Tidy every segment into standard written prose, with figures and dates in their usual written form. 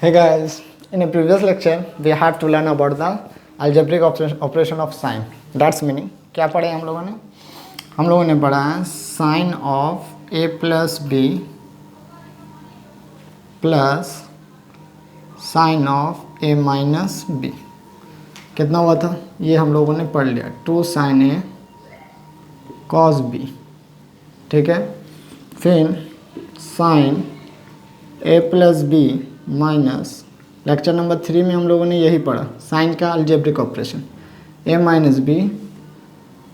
Hey guys, in a previous lecture we have to learn about the algebraic operation of sine. That's meaning क्या पढ़े हम लोगों ने? हम लोगों ने पढ़ा है sine of a plus B plus sine of a minus B. कितना हुआ था ये हम लोगों ने पढ़ लिया, 2 साइन ए कॉस बी. ठीक है, फिर sine a plus B minus lecture number 3 में हम लोगों ने यही पढ़ा साइन का algebraic operation a minus B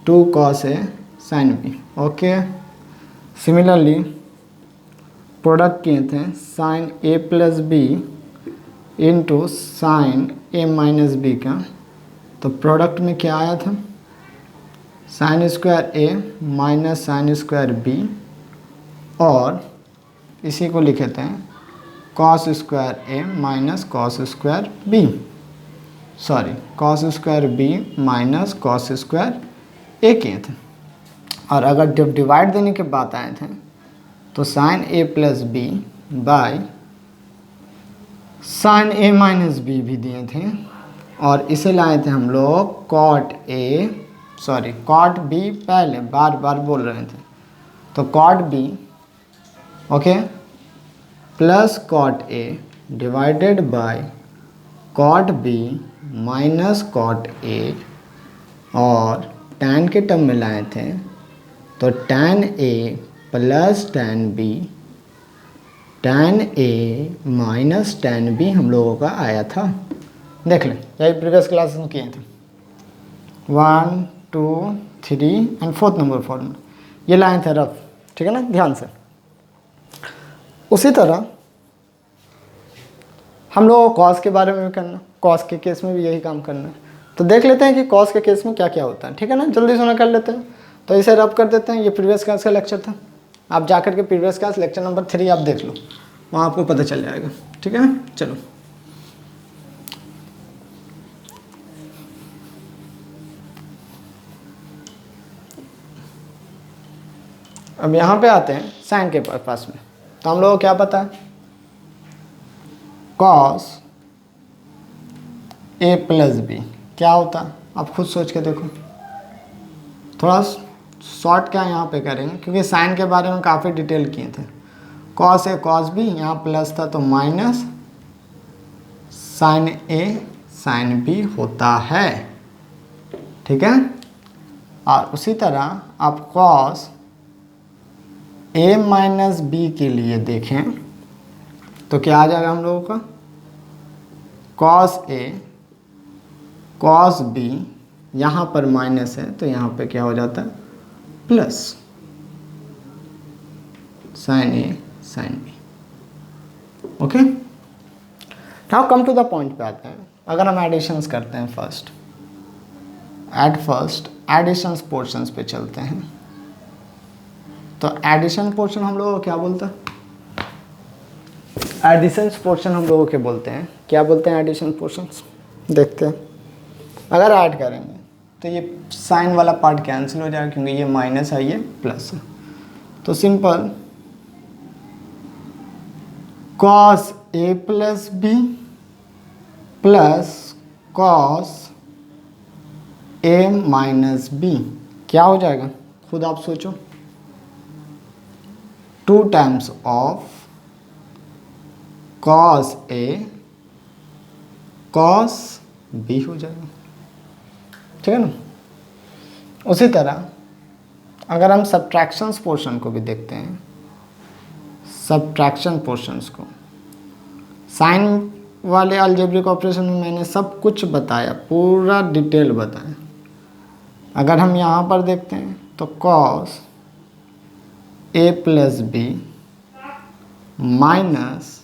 2 cos A sign B. Okay, similarly product किए थे sine a plus B into sine a minus B का, तो प्रोडक्ट में क्या आया था sine square a minus sine square B, और इसी को लिखे थे cos square A minus cos square B, sorry cos square B minus cos square a किए थे. और अगर जब डिवाइड देने के बाद आए थे तो sine A plus B by sine A minus B भी दिए थे, और इसे लाए थे हम लोग cot A, sorry cot B, पहले बार बार बोल रहे थे तो cot B, okay, plus cot A divided by cot B minus cot A, और टैन के टर्म में लाए थे तो tan A plus tan B, tan A minus tan B हम लोगों का आया था. देख लें, यही प्रीवियस क्लास में किए थे 1 2 3 एंड 4th नंबर फॉर्मूला ये लाए थे रफ. ठीक है ना, ध्यान से. उसी तरह हम लोगों को कॉस के बारे में भी करना, कॉस के केस में भी यही काम करना है. तो देख लेते हैं कि कॉस के केस में क्या क्या होता है. ठीक है ना, जल्दी से कर लेते हैं. तो इसे रब कर देते हैं. ये प्रीवियस क्लास का लेक्चर था, आप जाकर के प्रीवियस क्लास लेक्चर नंबर 3 आप देख लो, वहाँ आपको पता चल जाएगा. ठीक है, चलो अब यहाँ पे आते हैं साइन के पास में. तो हम लोगों को क्या पता है कॉस ए प्लस बी क्या होता है, आप खुद सोच के देखो. थोड़ा शॉर्ट क्या यहाँ पे करेंगे क्योंकि साइन के बारे में काफ़ी डिटेल किए थे. कॉस ए कॉस बी, यहाँ प्लस था तो माइनस साइन ए साइन बी होता है. ठीक है, और उसी तरह आप कॉस ए माइनस बी के लिए देखें तो क्या आ जाएगा हम लोगों का कॉस ए कॉस बी, यहाँ पर माइनस है तो यहाँ पे क्या हो जाता है plus sign A sign B. Okay, now come to the point पे आते हैं. अगर हम एडिशंस करते हैं फर्स्ट एडिशंस पोर्शंस पे चलते हैं. तो एडिशन पोर्शन हम लोगों को क्या बोलता है, एडिशन पोर्शन हम लोगों के बोलते हैं, क्या बोलते हैं एडिशन पोर्शंस. देखते हैं, अगर ऐड करेंगे तो ये साइन वाला पार्ट कैंसिल हो जाएगा क्योंकि ये माइनस है ये प्लस है. तो simple cos A plus B plus cos A minus B क्या हो जाएगा खुद आप सोचो, 2 times of cos A cos B हो जाएगा. ठीक है ना. उसी तरह अगर हम सब्ट्रैक्शंस पोर्शन को भी देखते हैं, सब्ट्रैक्शन पोर्शंस को, साइन वाले अलजेब्रिक ऑपरेशन में मैंने सब कुछ बताया, पूरा डिटेल बताया. अगर हम यहाँ पर देखते हैं तो cos A plus B minus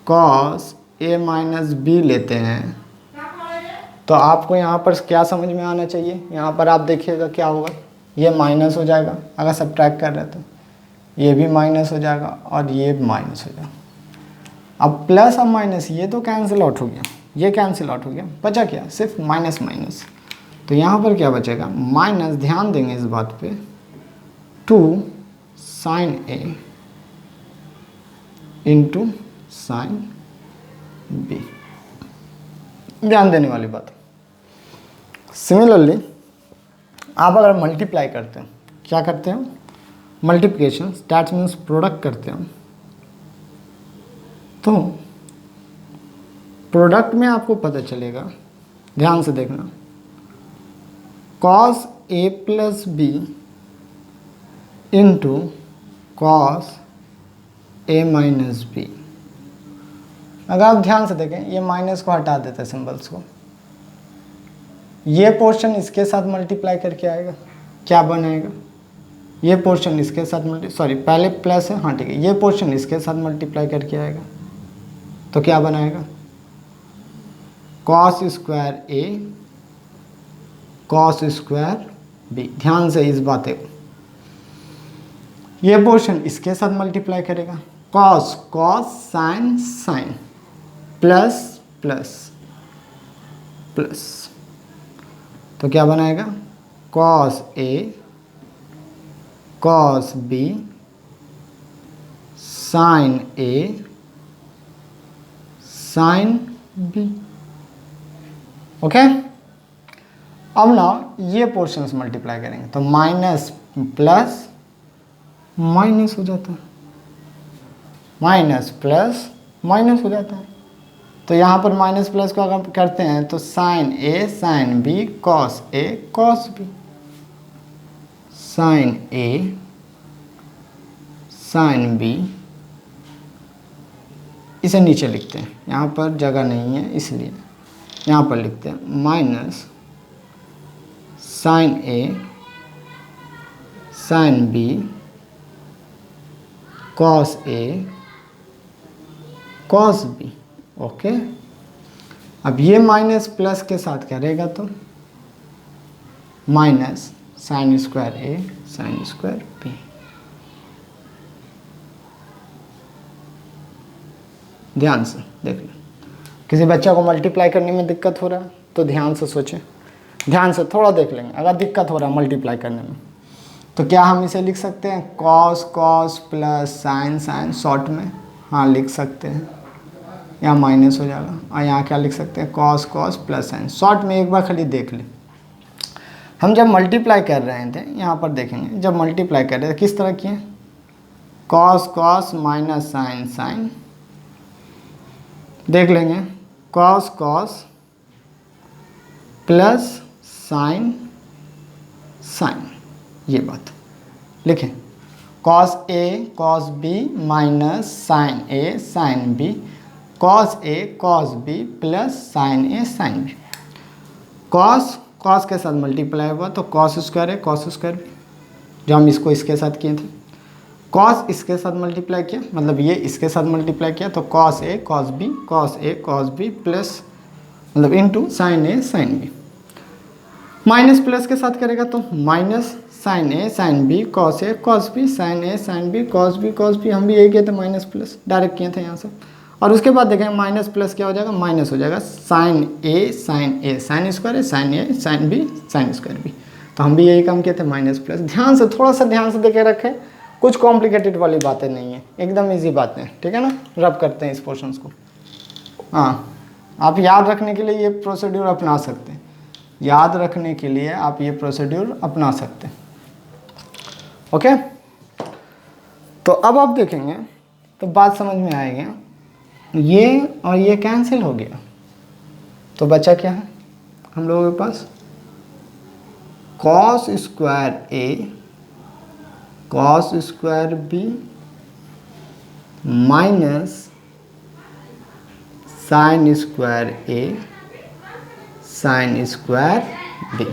cos A minus B लेते हैं तो आपको यहाँ पर क्या समझ में आना चाहिए, यहाँ पर आप देखिएगा क्या होगा, ये माइनस हो जाएगा. अगर सब्ट्रैक्ट कर रहे तो ये भी माइनस हो जाएगा और ये माइनस हो जाएगा. अब प्लस और माइनस ये तो कैंसिल आउट हो गया, ये कैंसिल आउट हो गया, बचा क्या सिर्फ माइनस माइनस. तो यहाँ पर क्या बचेगा माइनस, ध्यान देंगे इस बात पे, 2 साइन ए इंटू साइन बी। ध्यान देने वाली बात। सिमिलरली आप अगर मल्टीप्लाई करते हो, क्या करते हो, मल्टीप्लिकेशन दैट मीन्स प्रोडक्ट करते हो, तो प्रोडक्ट में आपको पता चलेगा, ध्यान से देखना, cos a plus B into cos a minus B. अगर आप ध्यान से देखें, ये माइनस को हटा देते हैं सिंबल्स को, ये पोर्शन इसके साथ मल्टीप्लाई करके आएगा, क्या बनाएगा, ये पोर्शन इसके साथ पहले प्लस है, हाँ ठीक है, ये पोर्शन इसके साथ मल्टीप्लाई करके आएगा तो क्या बनाएगा, cos square a cos square b। ध्यान से इस बातें को, ये पोर्शन इसके साथ मल्टीप्लाई करेगा, cos cos sin sin plus plus plus, तो क्या बनाएगा, cos a cos b sin a sin b। Okay, अब ना ये पोर्शंस मल्टीप्लाई करेंगे तो माइनस प्लस माइनस हो जाता है, माइनस प्लस माइनस हो जाता है। तो यहाँ पर माइनस प्लस को अगर करते हैं तो sine A sign B cos A cos B, sign A sine B, इसे नीचे लिखते हैं, यहाँ पर जगह नहीं है इसलिए यहाँ पर लिखते हैं minus sign A sign B cos A cos B. Okay, अब ये माइनस प्लस के साथ क्या रहेगा, तो minus sine square a sine square B. ध्यान से देख लो, किसी बच्चा को मल्टीप्लाई करने में दिक्कत हो रहा है तो ध्यान से सोचें, ध्यान से थोड़ा देख लेंगे। अगर दिक्कत हो रहा है मल्टीप्लाई करने में तो क्या हम इसे लिख सकते हैं cos cos plus sine sine, short में हाँ लिख सकते हैं, यहाँ माइनस हो जाएगा, और यहाँ क्या लिख सकते हैं cos cos plus sign, short में एक बार खाली देख लें। हम जब मल्टीप्लाई कर रहे थे, यहाँ पर देखेंगे, जब मल्टीप्लाई कर रहे थे किस तरह किए, cos cos minus sine sine, देख लेंगे cos cos plus sine sine, ये बात लिखें, cos A cos B minus sign A sign B cos A cos B plus sign A sign B. Cos cos के साथ मल्टीप्लाई हुआ तो cos square है कॉस स्क्वायर बी, जो हम इसको इसके साथ किए थे, कॉस इसके साथ मल्टीप्लाई किया, मतलब ये इसके साथ मल्टीप्लाई किया तो cos A cos B plus मतलब इनटू साइन ए साइन बी। माइनस प्लस के साथ करेगा तो minus sign A sign B cos A cos B sign A sign B cos B, हम भी यही किए थे, माइनस प्लस डायरेक्ट किए थे यहाँ से। और उसके बाद देखें माइनस प्लस क्या हो जाएगा, माइनस हो जाएगा sine A sine square a sine B sine square b, तो हम भी यही काम किए थे, माइनस प्लस। ध्यान से थोड़ा सा ध्यान से देखे रखें, कुछ कॉम्प्लिकेटेड वाली बातें नहीं है, एकदम इजी बातें, ठीक है ना। रब करते हैं इस पोर्शंस को। हाँ, आप याद रखने के लिए ये प्रोसीड्यूर अपना सकते हैं, याद रखने के लिए आप ये प्रोसीड्यूर अपना सकते हैं। ओके, तो अब आप देखेंगे तो बात समझ में आएगी, ये और ये कैंसिल हो गया तो बचा क्या है हम लोगों के पास, cos square a cos square B minus sine square a sine square b.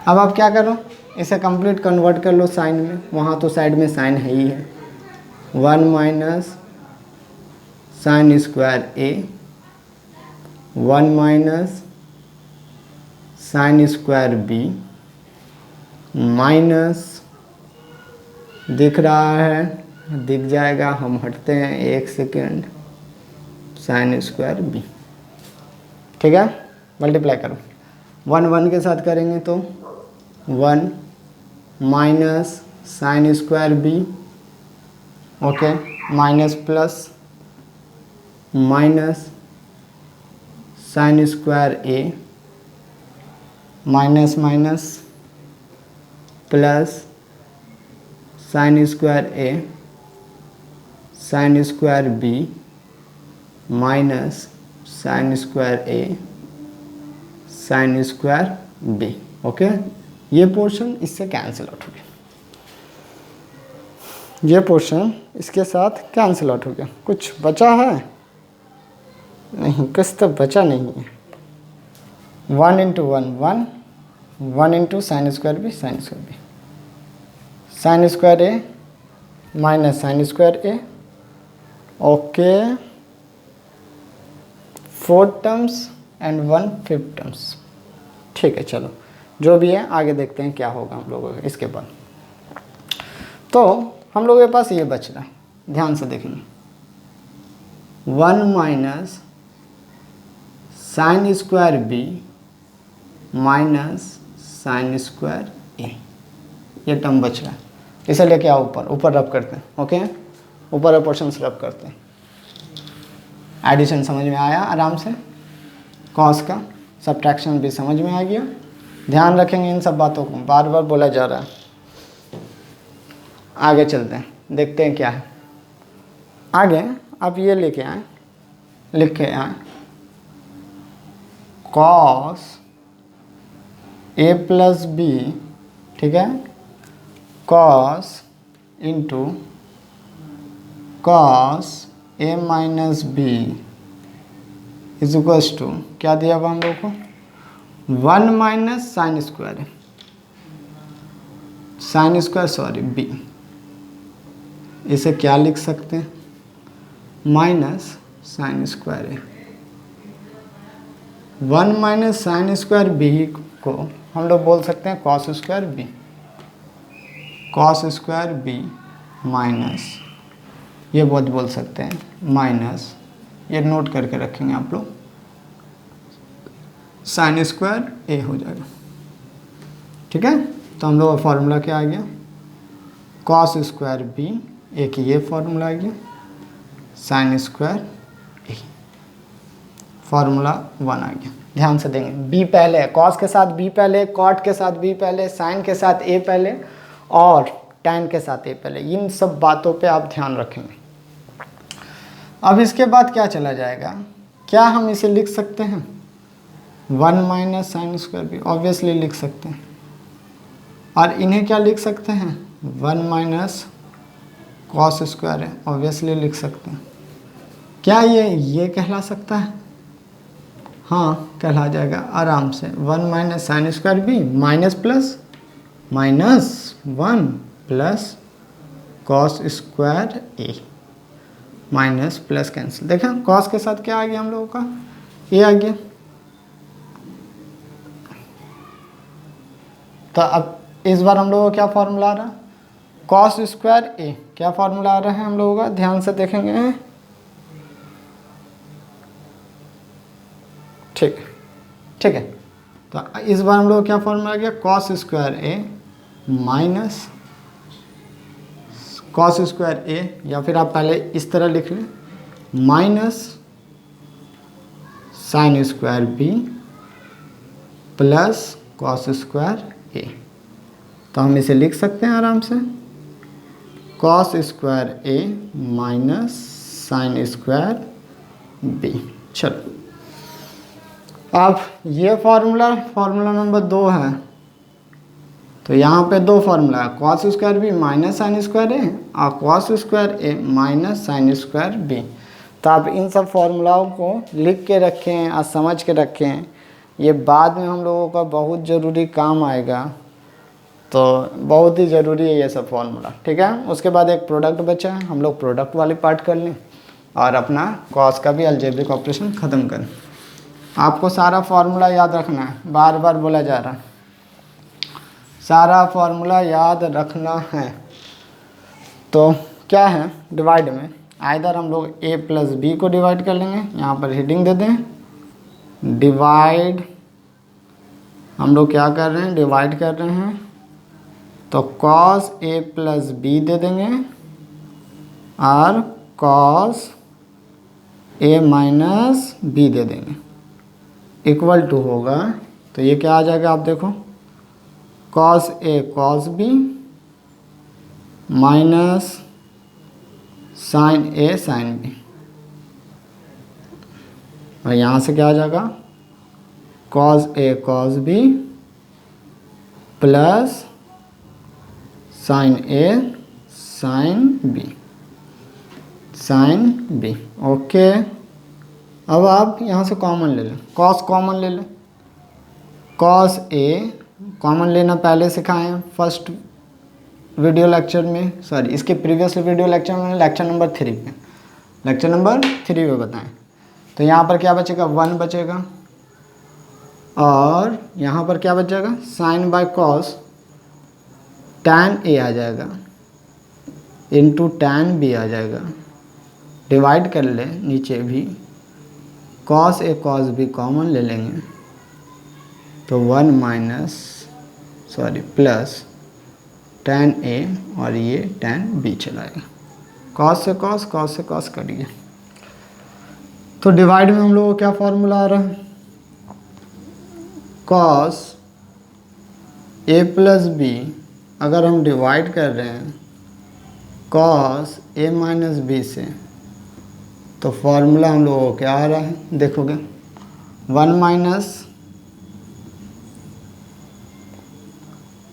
अब आप क्या करो, इसे कंप्लीट कन्वर्ट कर लो साइन में, वहाँ तो साइड में साइन है ही है, 1 minus sine square A 1 minus sine square B minus, दिख रहा है, दिख जाएगा, हम हटते हैं एक सेकेंड, साइन स्क्वायर बी, ठीक है। मल्टीप्लाई करो, 1 1 के साथ करेंगे तो 1 minus sine square b, okay, minus plus minus sine square A minus minus plus sine square a sine square B minus sine square a sine square b. Okay, ये portion इससे cancel out हो गया, ये portion इसके साथ cancel out हो गया। कुछ बचा है? नहीं, कुछ तो बचा नहीं है। 1 into 1 1, 1 into sine square B sine square B, sine square A minus sine square A. Okay, 4 terms and 1 5th terms. ठीक है, चलो जो भी है आगे देखते हैं क्या होगा हम लोगों का इसके बाद। तो हम लोगों के पास ये बच रहा है, ध्यान से देखेंगे। 1 minus sine square B minus sine square a, ये टर्म बच रहा है। इसे लेके आओ ऊपर, ऊपर रब करते हैं। ओके, ऊपर पोर्शन रब करते हैं। एडिशन समझ में आया आराम से, कॉस का सब्ट्रैक्शन भी समझ में आ गया। ध्यान रखेंगे इन सब बातों को, बार बार बोला जा रहा है। आगे चलते हैं, देखते हैं क्या है आगे। अब ये लेके आए, लिख के आए कॉस ए प्लस बी, ठीक है, cos into cos A minus B is equals to क्या दिया हुआ हम लोग को? 1 minus sine square, sine square sorry B, इसे क्या लिख सकते हैं? Minus sine square A. 1 minus sine square B को हम लोग बोल सकते हैं cos square B, cos square B minus, ये बहुत बोल सकते हैं माइनस, ये नोट करके रखेंगे आप लोग, साइन स्क्वायर ए हो जाएगा। ठीक है, तो हम लोग का फॉर्मूला क्या आ गया? कॉस स्क्वायर बी, एक ये फॉर्मूला आ गया, साइन स्क्वायर ए, फॉर्मूला 1 आ गया। ध्यान से देंगे, बी पहले, कॉस के साथ बी पहले, कॉट के साथ बी पहले, साइन के साथ ए पहले और टैन के साथ ए पहले। इन सब बातों पे आप ध्यान रखेंगे। अब इसके बाद क्या चला जाएगा? क्या हम इसे लिख सकते हैं 1 minus sine square B? Obviously लिख सकते हैं। और इन्हें क्या लिख सकते हैं? 1 माइनस कॉस स्क्वायर है, ऑब्वियसली लिख सकते हैं। क्या ये कहला सकता है? हाँ, कहला जाएगा आराम से। 1 minus sine square B minus plus minus 1 plus cos square ए, माइनस प्लस कैंसिल। देखें कॉस के साथ क्या आ गया हम लोगों का? ए आ गया। तो अब इस बार हम लोगों का क्या फॉर्मूला आ रहा है? कॉस स्क्वायर ए, क्या फॉर्मूला आ रहा है हम लोगों का? ध्यान से देखेंगे। ठीक है, ठीक है। तो इस बार हम लोग क्या फॉर्मूला आ गया? Cos square A minus cos square a, या फिर आप पहले इस तरह लिख लें, minus sine square b plus cos square a. तो हम इसे लिख सकते हैं आराम से, कॉस स्क्वायर ए माइनस साइन स्क्वायर बी। चलो, अब ये फार्मूला नंबर 2 है। तो यहाँ पे 2 फार्मूला है, cos square B minus sine square a और कॉस स्क्वायर ए माइनस साइन स्क्वायर बी। तो आप इन सब फार्मूलाओं को लिख के रखें और समझ के रखें, ये बाद में हम लोगों का बहुत ज़रूरी काम आएगा। तो बहुत ही ज़रूरी है ये सब फार्मूला, ठीक है। उसके बाद एक प्रोडक्ट बचा है, हम लोग प्रोडक्ट वाली पार्ट कर लें और अपना कॉस का भी अलजेब्रिक ऑपरेशन ख़त्म करें। आपको सारा फार्मूला याद रखना है, बार बार बोला जा रहा है, सारा फार्मूला याद रखना है। तो क्या है, डिवाइड में आइदर हम लोग a प्लस बी को डिवाइड कर लेंगे, यहाँ पर हेडिंग दे दें, डिवाइड। हम लोग क्या कर रहे हैं? डिवाइड कर रहे हैं। तो cos a प्लस बी दे देंगे और cos ए माइनस बी दे देंगे, इक्वल टू होगा, तो ये क्या आ जाएगा आप देखो, cos A cos B minus sign A sign B, और यहाँ से क्या आ जाएगा, cos A cos B plus sign A sine B sin B. Okay, अब आप यहाँ से कॉमन ले लें, कॉस कॉमन ले लें, कॉस ए कॉमन लेना पहले सिखाए हैं फर्स्ट वीडियो लेक्चर में, सॉरी इसके प्रीवियस वीडियो लेक्चर में, लेक्चर नंबर 3 पे, लेक्चर नंबर 3 में बताएं। तो यहाँ पर क्या बचेगा, 1 बचेगा, और यहाँ पर क्या बचेगा, sign by cos tan A आ जाएगा इंटू टैन बी आ जाएगा, डिवाइड कर ले नीचे भी, cos A cos B common ले लेंगे, तो 1 माइनस प्लस टैन ए, और ये टैन बी चलाएगा, कॉस से कॉस कट गया। तो डिवाइड में हम लोगों को क्या फॉर्मूला आ रहा है, कॉस ए प्लस बी, अगर हम डिवाइड कर रहे हैं कॉस ए माइनस बी से, तो फॉर्मूला हम लोगों को क्या आ रहा है देखोगे, 1 minus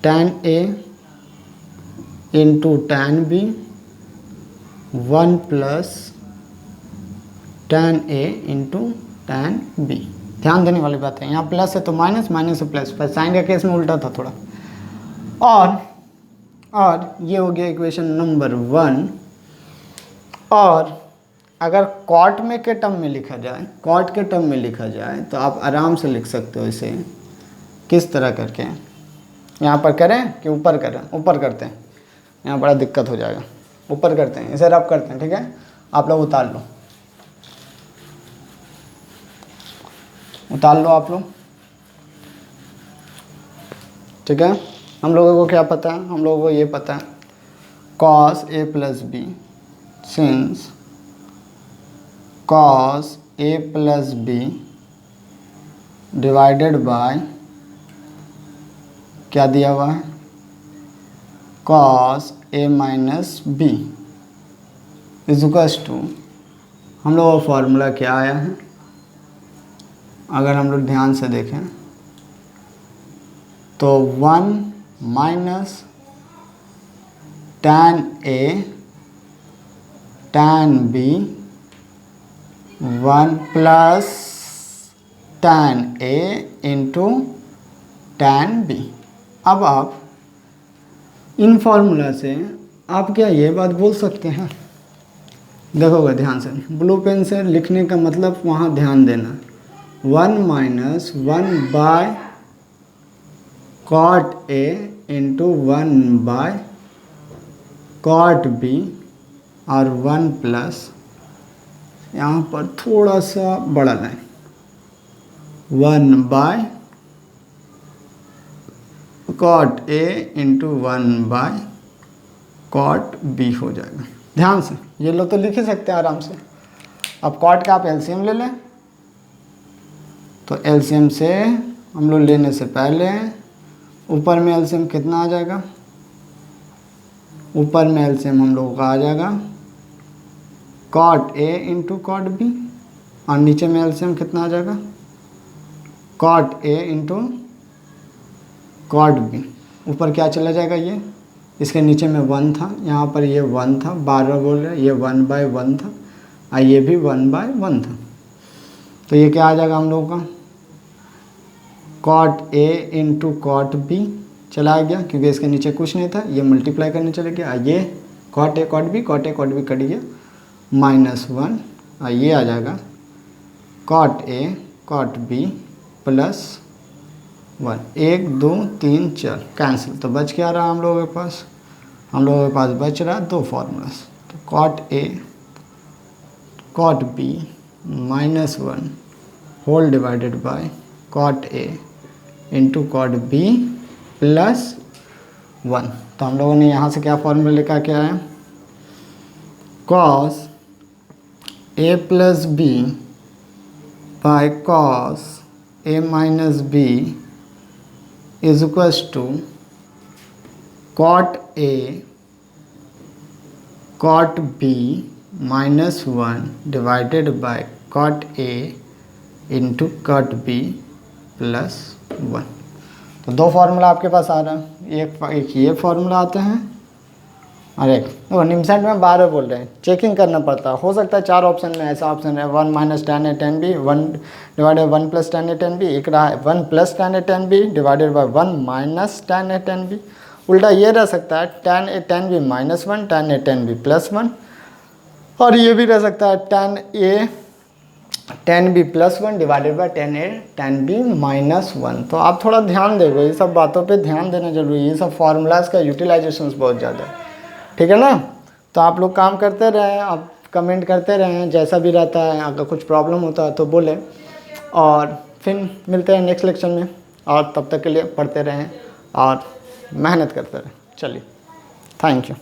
tan A into tan B, 1 plus tan A into tan B. ध्यान देने वाली बात है, यहाँ प्लस है तो माइनस, माइनस है प्लस, पर साइन का केस में उल्टा था थोड़ा। और ये हो गया इक्वेशन नंबर 1। और अगर कॉट में के टर्म में लिखा जाए, कॉट के टर्म में लिखा जाए, तो आप आराम से लिख सकते हो इसे, किस तरह करके, यहाँ पर करें कि ऊपर करें, ऊपर करते हैं, यहाँ बड़ा दिक्कत हो जाएगा, ऊपर करते हैं, इसे रब करते हैं, ठीक है, आप लोग उतार लो, उतार लो आप लोग, ठीक है। हम लोगों को क्या पता है, हम लोगों को ये पता है, cos A plus B, since cos A plus B divided by क्या दिया हुआ है, cos A minus B is to, हम लोगों का फॉर्मूला क्या आया है, अगर हम लोग ध्यान से देखें तो 1 minus tan A tan B, 1 plus tan A into tan B. अब आप इन फॉर्मूला से आप क्या ये बात बोल सकते हैं, देखोगे ध्यान से, ब्लू पेन से लिखने का मतलब वहाँ ध्यान देना, 1 minus 1 by cot A into 1 by cot B, और 1 प्लस यहाँ पर थोड़ा सा बड़ा line, 1 by cot A into 1 by cot B हो जाएगा। ध्यान से ये लोग तो लिख ही सकते हैं आराम से। अब कॉट का आप एलसीएम ले लें, तो एलसीएम से हम लोग लेने से पहले ऊपर में एलसीएम कितना आ जाएगा, ऊपर में एलसीएम हम लोगों का आ जाएगा cot A into cot B, और नीचे में एलसीएम कितना आ जाएगा, cot A into cot B. ऊपर क्या चला जाएगा, ये इसके नीचे में 1 था, यहाँ पर ये 1 था, बार बार बोल रहे हैं, ये 1 बाय 1 था, और ये भी 1 बाय 1 था, तो ये क्या आ जाएगा हम लोगों का, cot A into cot B चला गया, क्योंकि इसके नीचे कुछ नहीं था, ये मल्टीप्लाई करने चले गया, ये कॉट ए कॉट बी कट गया, -1, और ये आ जाएगा cot A cot B plus 1, 1 2 3 4 cancel, तो बच क्या रहा हम लोगों के पास, हम लोगों के पास बच रहा 2 फार्मूलास, तो cot A cot B -1 whole divided by cot A into cot B plus 1। तो हम लोगों ने यहाँ से क्या फॉर्मूला लेकर के आया, cos A plus B by cos A minus B is equals to cot A cot B minus 1 divided by cot A into cot B plus 1। तो दो फार्मूला आपके पास आ रहा है, एक ये फार्मूला आते हैं और एक देखो निमसेंट में 12 बोल रहे हैं, चेकिंग करना पड़ता है। हो सकता है 4 ऑप्शन में ऐसा ऑप्शन है 1 minus tan A tan B 1 divided 1 plus tan A tan B, एक रहा है 1 plus tan A tan B divided by 1 minus tan A tan B. उल्टा ये रह सकता है tan A tan B minus 1 tan A tan B plus 1, और ये भी रह सकता है tan A tan B plus 1 divided by tan A tan B minus 1। तो आप थोड़ा ध्यान देगा, ये सब बातों पे ध्यान देना जरूरी है, ये सब फार्मूलाज का यूटिलाइजेशन बहुत ज़्यादा है, ठीक है ना। तो आप लोग काम करते रहें, आप कमेंट करते रहें, जैसा भी रहता है, अगर कुछ प्रॉब्लम होता है तो बोलें, और फिर मिलते हैं नेक्स्ट लेक्चर में। और तब तक के लिए पढ़ते रहें और मेहनत करते रहें। चलिए, थैंक यू।